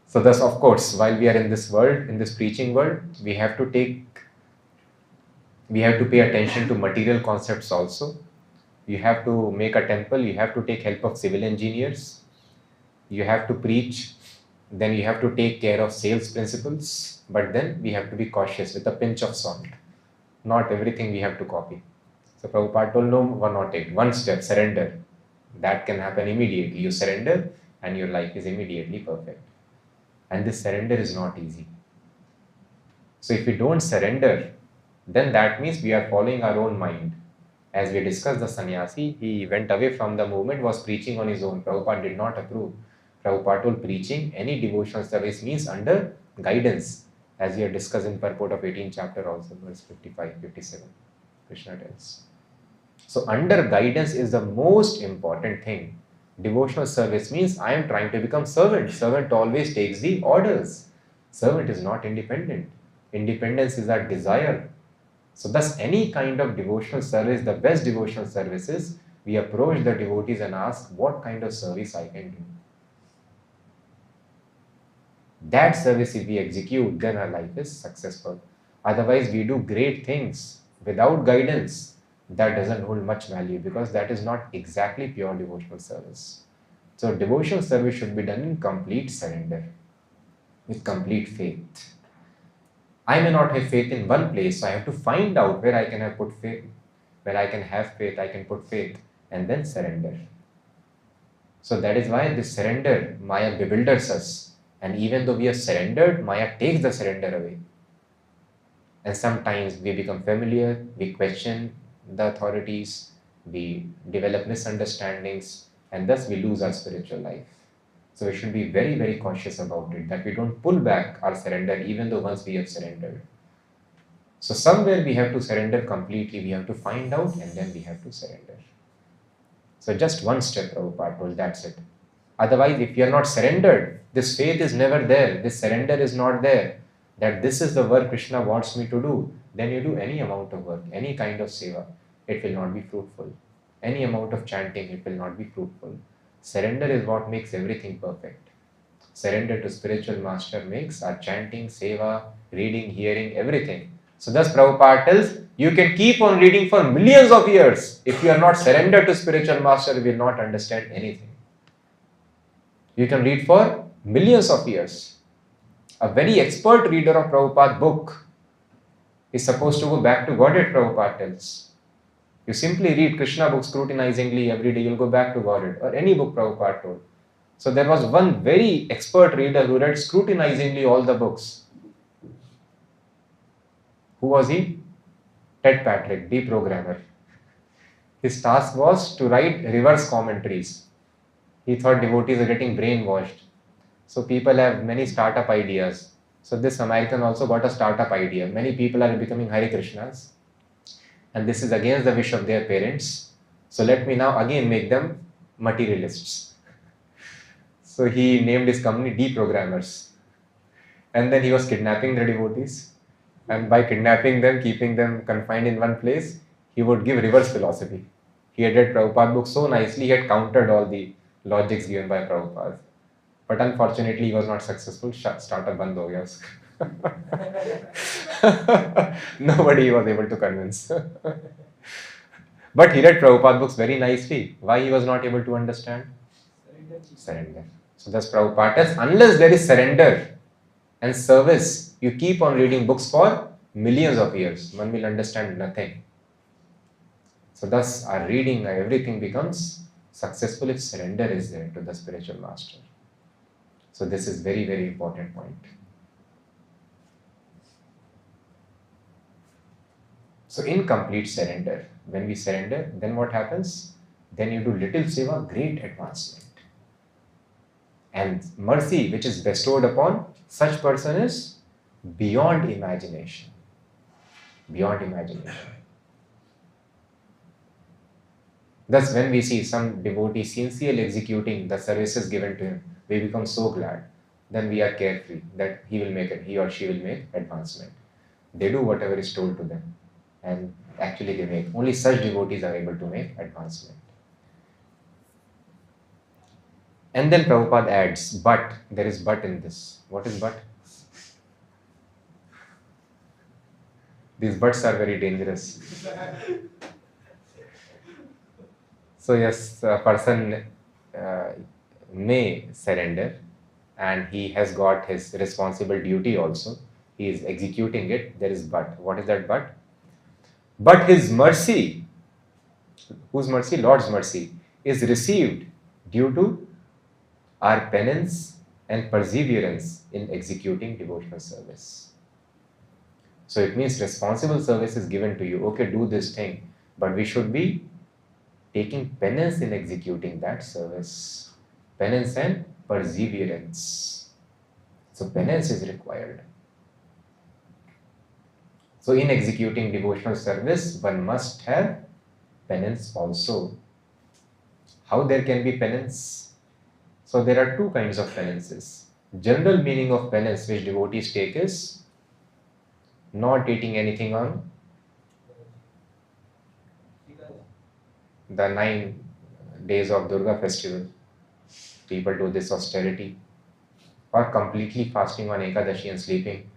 S1: So thus, of course, while we are in this world, in this preaching world, we have to pay attention to material concepts also. You have to make a temple, you have to take help of civil engineers, you have to preach, then you have to take care of sales principles, but then we have to be cautious with a pinch of salt. Not everything we have to copy. So Prabhupada told, no 108, one step, surrender. That can happen immediately. You surrender and your life is immediately perfect. And this surrender is not easy. So if we don't surrender, then that means we are following our own mind. As we discussed, the sannyasi, he went away from the movement, was preaching on his own. Prabhupada did not approve. Prabhupada told preaching, any devotional service means under guidance. As we have discussed in purport of 18th chapter also, verse 55, 57. Krishna tells. So under guidance is the most important thing. Devotional service means I am trying to become servant. Servant always takes the orders. Servant is not independent. Independence is our desire. So thus any kind of devotional service, the best devotional service is we approach the devotees and ask what kind of service I can do. That service if we execute, then our life is successful. Otherwise we do great things without guidance. That doesn't hold much value because that is not exactly pure devotional service. So devotional service should be done in complete surrender.
S3: with complete faith. I may not have faith in one place, so I have to find out where I can have put faith, where I can have faith, I can put faith, and then surrender. So that is why this surrender, Maya bewilders us. And even though we have surrendered, Maya takes the surrender away. And sometimes we become familiar, we question the authorities, we develop misunderstandings, and thus we lose our spiritual life. So we should be very, very cautious about it, that we don't pull back our surrender even though once we have surrendered. So somewhere we have to surrender completely, we have to find out and then we have to surrender. So just one step, Prabhupada told, that's it. Otherwise, if you are not surrendered, this faith is never there, this surrender is not there, that this is the work Krishna wants me to do, then you do any amount of work, any kind of seva, it will not be fruitful. Any amount of chanting, it will not be fruitful. Surrender is what makes everything perfect. Surrender to spiritual master makes our chanting, seva, reading, hearing, everything. So thus Prabhupada tells, you can keep on reading for millions of years. If you are not surrendered to spiritual master, you will not understand anything. You can read for millions of years. A very expert reader of Prabhupada's book is supposed to go back to Godhead, Prabhupada tells. You simply read Krishna book scrutinizingly every day, you'll go back to Godhead, or any book Prabhupada told. So there was one very expert reader who read scrutinizingly all the books. Who was he? Ted Patrick, deprogrammer. His task was to write reverse commentaries. He thought devotees are getting brainwashed. So people have many startup ideas. So this American also got a startup idea. Many people are becoming Hare Krishnas. And this is against the wish of their parents. So let me now again make them materialists. So he named his company Deprogrammers. And then he was kidnapping the devotees. And by kidnapping them, keeping them confined in one place, he would give reverse philosophy. He had read Prabhupada's book so nicely, he had countered all the logics given by Prabhupada. But unfortunately, he was not successful. Startup band ho gaya uska. Nobody was able to convince. But he read Prabhupada's books very nicely. Why he was not able to understand? Surrender. So thus Prabhupada tells, unless there is surrender and service, you keep on reading books for millions of years. One will understand nothing. So thus our reading, everything becomes successful if surrender is there to the spiritual master. So this is very, very important point. So in complete surrender, when we surrender, then what happens? Then you do little seva, great advancement. And mercy which is bestowed upon such person is beyond imagination. Beyond imagination. Thus when we see some devotee sincerely executing the services given to him, we become so glad. Then we are carefree that he or she will make advancement. They do whatever is told to them. And actually they make. Only such devotees are able to make advancement. And then Prabhupada adds, but, there is but in this. What is but? These buts are very dangerous. So yes, a person may surrender and he has got his responsible duty also. He is executing it. There is but. What is that but? But his mercy, whose mercy? Lord's mercy, is received due to our penance and perseverance in executing devotional service. So it means responsible service is given to you. Okay, do this thing, but we should be taking penance in executing that service. Penance and perseverance. So penance is required. So in executing devotional service, one must have penance also. How there can be penance? So there are two kinds of penances. General meaning of penance which devotees take is not eating anything on the 9 days of Durga festival. People do this austerity. Or completely fasting on Ekadashi and sleeping.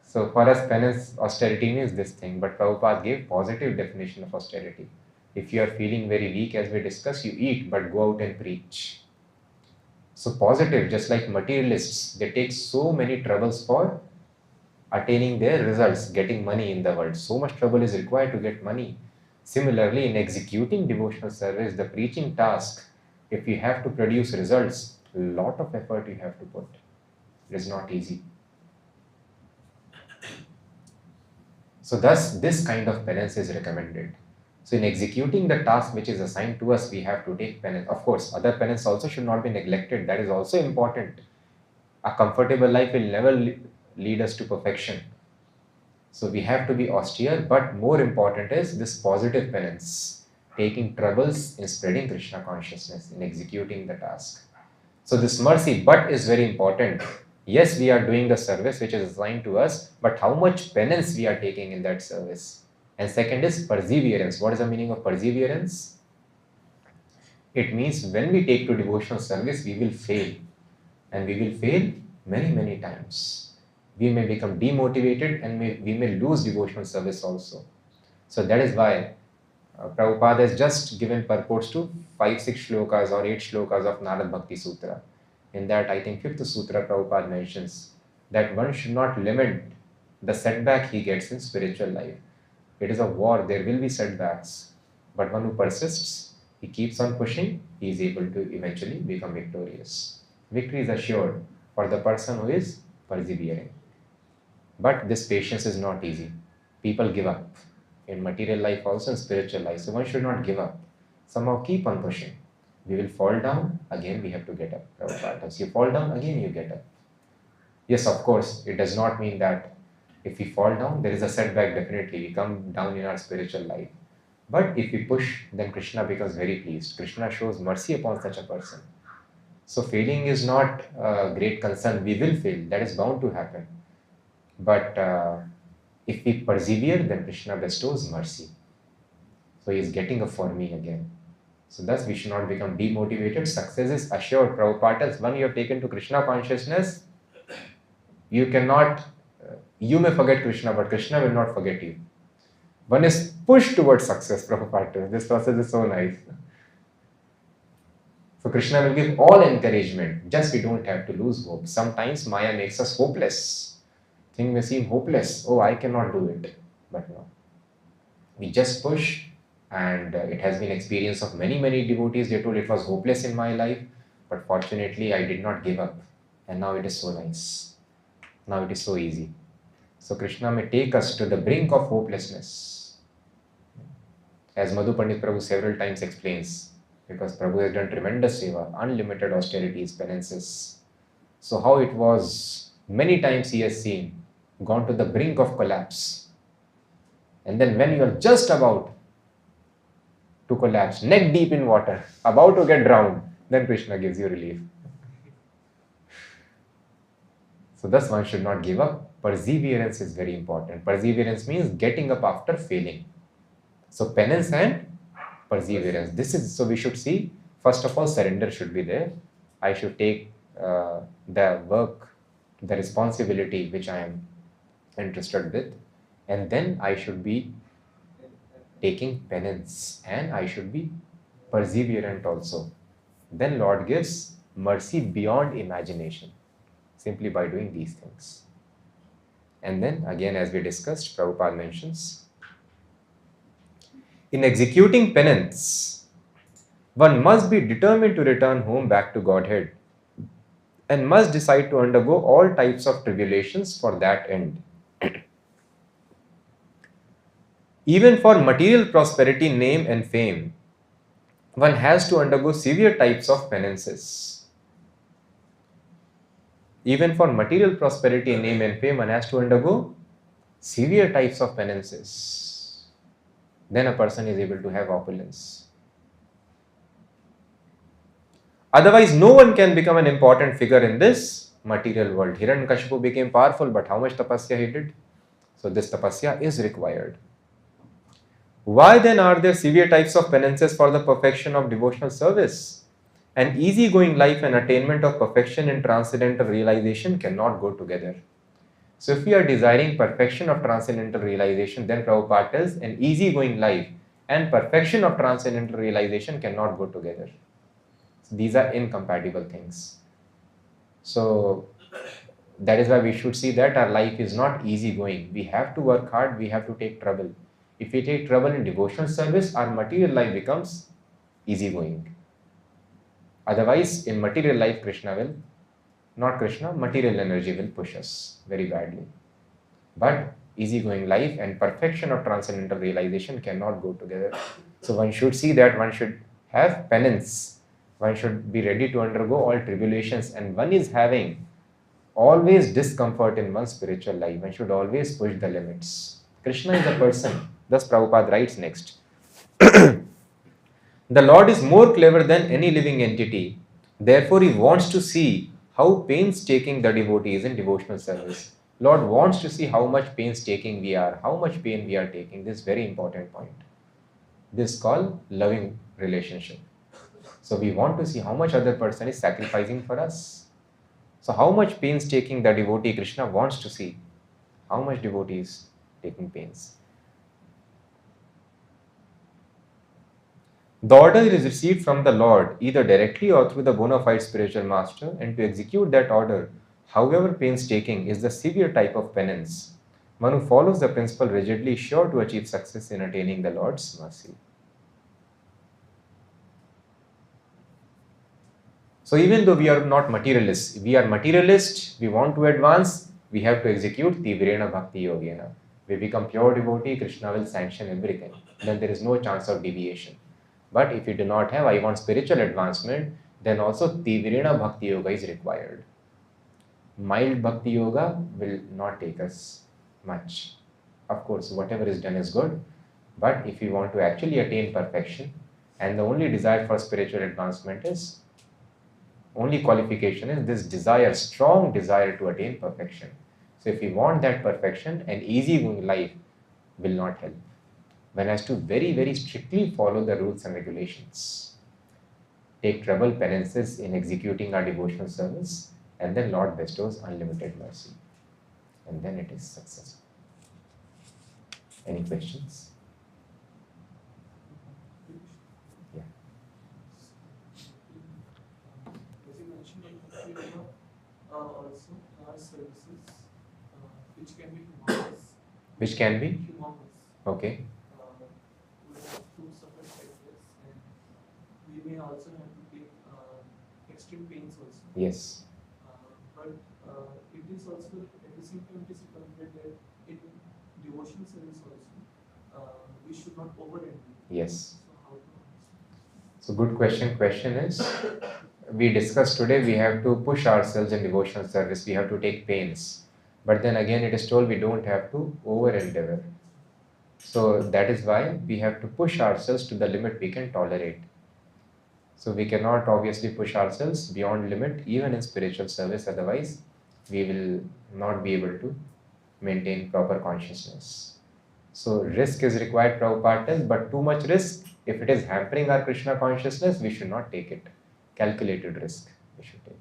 S3: So for us, penance, austerity means this thing. But Prabhupada gave positive definition of austerity. If you are feeling very weak, as we discussed, you eat, but go out and preach. So positive, just like materialists, they take so many troubles for attaining their results, getting money in the world. So much trouble is required to get money. Similarly, in executing devotional service, the preaching task, if you have to produce results, a lot of effort you have to put. It is not easy. So thus, this kind of penance is recommended. So in executing the task which is assigned to us, we have to take penance. Of course, other penance also should not be neglected. That is also important. A comfortable life will never lead us to perfection. So we have to be austere, but more important is this positive penance, taking troubles in spreading Krishna consciousness, in executing the task. So this mercy, but is very important. Yes, we are doing the service which is assigned to us, but how much penance we are taking in that service. And second is perseverance. What is the meaning of perseverance? It means when we take to devotional service, we will fail. And we will fail many, many times. We may become demotivated and we may lose devotional service also. So that is why Prabhupada has just given purports to 5-6 shlokas or 8 shlokas of Narad Bhakti Sutra. In that, I think 5th Sutra, Prabhupada mentions that one should not limit the setback he gets in spiritual life. It is a war, there will be setbacks. But one who persists, he keeps on pushing, he is able to eventually become victorious. Victory is assured for the person who is persevering. But this patience is not easy. People give up in material life also and spiritual life. So one should not give up. Somehow keep on pushing. We will fall down, again we have to get up. Prabhupada, you fall down, again you get up. Yes, of course, it does not mean that if we fall down, there is a setback definitely. We come down in our spiritual life. But if we push, then Krishna becomes very pleased. Krishna shows mercy upon such a person. So failing is not a great concern. We will fail. That is bound to happen. But if we persevere, then Krishna bestows mercy. So he is getting up for me again. So thus we should not become demotivated. Success is assured. Prabhupada tells, when you have taken to Krishna consciousness, you cannot, you may forget Krishna, but Krishna will not forget you. One is pushed towards success, Prabhupada tells. This process is so nice. So Krishna will give all encouragement. Just we don't have to lose hope. Sometimes Maya makes us hopeless. Things may seem hopeless. Oh, I cannot do it. But no. We just push, and it has been experience of many, many devotees. They told it was hopeless in my life, but fortunately I did not give up. And now it is so nice. Now it is so easy. So Krishna may take us to the brink of hopelessness. As Madhu Pandit Prabhu several times explains, because Prabhu has done tremendous seva, unlimited austerities, penances. So how it was, many times he has seen, gone to the brink of collapse. And then when you are just about to collapse, neck deep in water, about to get drowned, then Krishna gives you relief. So thus one should not give up. Perseverance is very important. Perseverance means getting up after failing. So penance and perseverance. This is, so we should see, first of all, surrender should be there. I should take the work, the responsibility which I am interested with, and then I should be taking penance, and I should be perseverant also. Then Lord gives mercy beyond imagination, simply by doing these things. And then again, as we discussed, Prabhupada mentions, in executing penance, one must be determined to return home back to Godhead and must decide to undergo all types of tribulations for that end. Even for material prosperity, name and fame, one has to undergo severe types of penances. Even for material prosperity, name and fame, one has to undergo severe types of penances. Then a person is able to have opulence. Otherwise, no one can become an important figure in this material world. Hiranyakashipu became powerful, but how much tapasya he did? So this tapasya is required. Why then are there severe types of penances for the perfection of devotional service? An easygoing life and attainment of perfection in transcendental realization cannot go together. So if we are desiring perfection of transcendental realization, then Prabhupada tells an easygoing life and perfection of transcendental realization cannot go together. So these are incompatible things. So that is why we should see that our life is not easy going. We have to work hard, we have to take trouble. If we take trouble in devotional service, our material life becomes easy going. Otherwise, in material life, material energy will push us very badly. But easygoing life and perfection of transcendental realization cannot go together. So one should see that one should have penance. One should be ready to undergo all tribulations, and one is having always discomfort in one's spiritual life. One should always push the limits. Krishna is a person. Thus Prabhupada writes next. The Lord is more clever than any living entity. Therefore, he wants to see how painstaking the devotee is in devotional service. Lord wants to see how much painstaking we are, how much pain we are taking. This is very important point. This is called loving relationship. So we want to see how much other person is sacrificing for us. So how much painstaking the devotee Krishna wants to see. How much devotee is taking pains. The order is received from the Lord either directly or through the bona fide spiritual master, and to execute that order, however painstaking, is the severe type of penance. One who follows the principle rigidly is sure to achieve success in attaining the Lord's mercy. So even though we are not materialists, we are materialists, we want to advance, we have to execute Tivrena Bhakti Yogena. We become pure devotee, Krishna will sanction everything. Then there is no chance of deviation. But if you do not have, I want spiritual advancement, then also Tivrena Bhakti Yoga is required. Mild Bhakti Yoga will not take us much. Of course, whatever is done is good. But if you want to actually attain perfection, and the only desire for spiritual advancement is, only qualification is this desire, strong desire to attain perfection. So if you want that perfection, an easygoing life will not help. One has to very, very strictly follow the rules and regulations. Take trouble, penances in executing our devotional service, and then Lord bestows unlimited mercy. And then it is successful. Any questions? Yeah.
S4: As you mentioned, we have also our services, which can be humongous.
S3: Which can be?
S4: Humongous.
S3: Okay.
S4: We have to suffer cycles, and we may also have to take extreme pains also.
S3: Yes.
S4: But it is also at the same time discovered that in devotional service also we should not overdo.
S3: Yes.
S4: So how to understand?
S3: So good question. Question is, we discussed today we have to push ourselves in devotional service. We have to take pains. But then again it is told we don't have to over endeavor. So that is why we have to push ourselves to the limit we can tolerate. So we cannot obviously push ourselves beyond limit even in spiritual service, otherwise we will not be able to maintain proper consciousness. So risk is required, Prabhupada tells, but too much risk, if it is hampering our Krishna consciousness, we should not take it. Calculated risk we should take.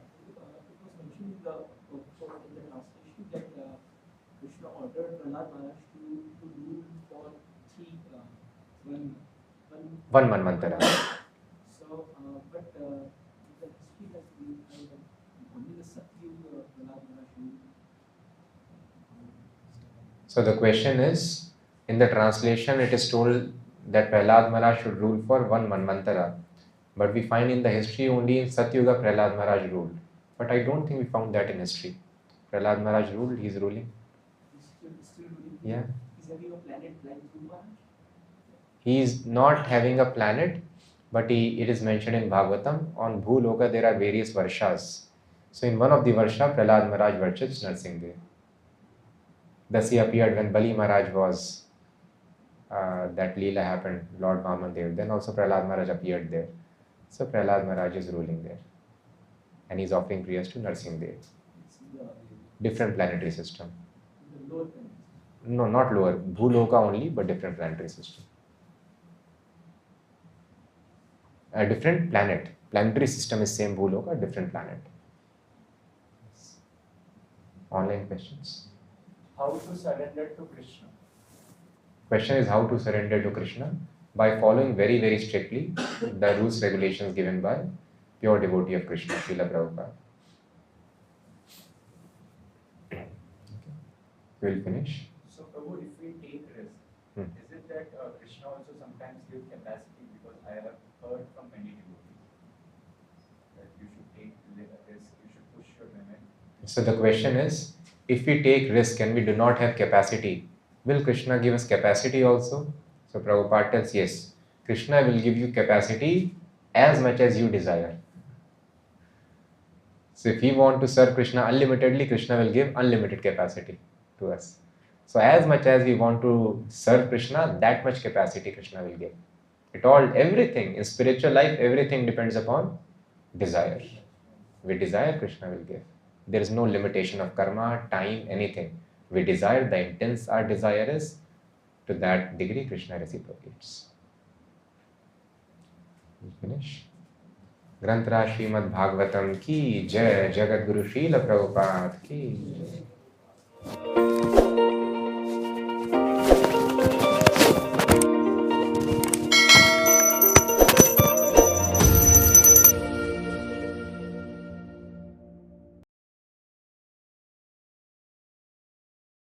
S5: It was mentioned in the translation that Krishna ordered Prahlāda Mahārāja to rule for
S3: One Manvantara.
S5: So, but the history has been only the Satyuga Prahlāda Mahārāja ruled.
S3: So the question is, in the translation it is told that Prahlāda Mahārāja should rule for one Manvantara. But we find in the history only in Satyuga Prahlāda Mahārāja ruled. But I don't think we found that in history. Prahlāda Mahārāja ruled, he is ruling.
S5: He's still ruling.
S3: Yeah.
S5: He's having a planet like Dhruva Maharaj.
S3: He is not having a planet, but it is mentioned in Bhagavatam, on Bhuloka there are various Varshas. So in one of the Varsha, Prahlāda Mahārāja worships Narsingdev. Thus he appeared when Bali Maharaj was, that Leela happened, Lord Vamandev. Then also Prahlāda Mahārāja appeared there. So Prahlāda Mahārāja is ruling there. And he is offering prayers to Narsingdev.
S5: It's in the
S3: Different planetary system.
S5: lower planet.
S3: No, not lower. Bhuloka only, but different planetary system. A different planet. Planetary system is same Bhuloka, different planet. Online questions.
S6: How to surrender to Krishna?
S3: Question is how to surrender to Krishna. by following very, very strictly the rules, regulations given by pure devotee of Krishna, Srila Prabhupada. We'll finish.
S6: So, Prabhu, if we take risk, is it that Krishna also sometimes gives capacity? Because I have heard from many devotees that you should take risk, you should push your limit.
S3: So the question is, if we take risk and we do not have capacity, will Krishna give us capacity also? So Prabhupada tells, yes, Krishna will give you capacity as much as you desire. So if we want to serve Krishna unlimitedly, Krishna will give unlimited capacity to us. So as much as we want to serve Krishna, that much capacity Krishna will give. Everything in spiritual life, everything depends upon desire. We desire, Krishna will give. There is no limitation of karma, time, anything. We desire, the intense our desire is, to that degree Krishna reciprocates. We finish. Granthra Śrīmad-Bhāgavatam ki jai, Jagadguru Srila Prabhupada ki jai.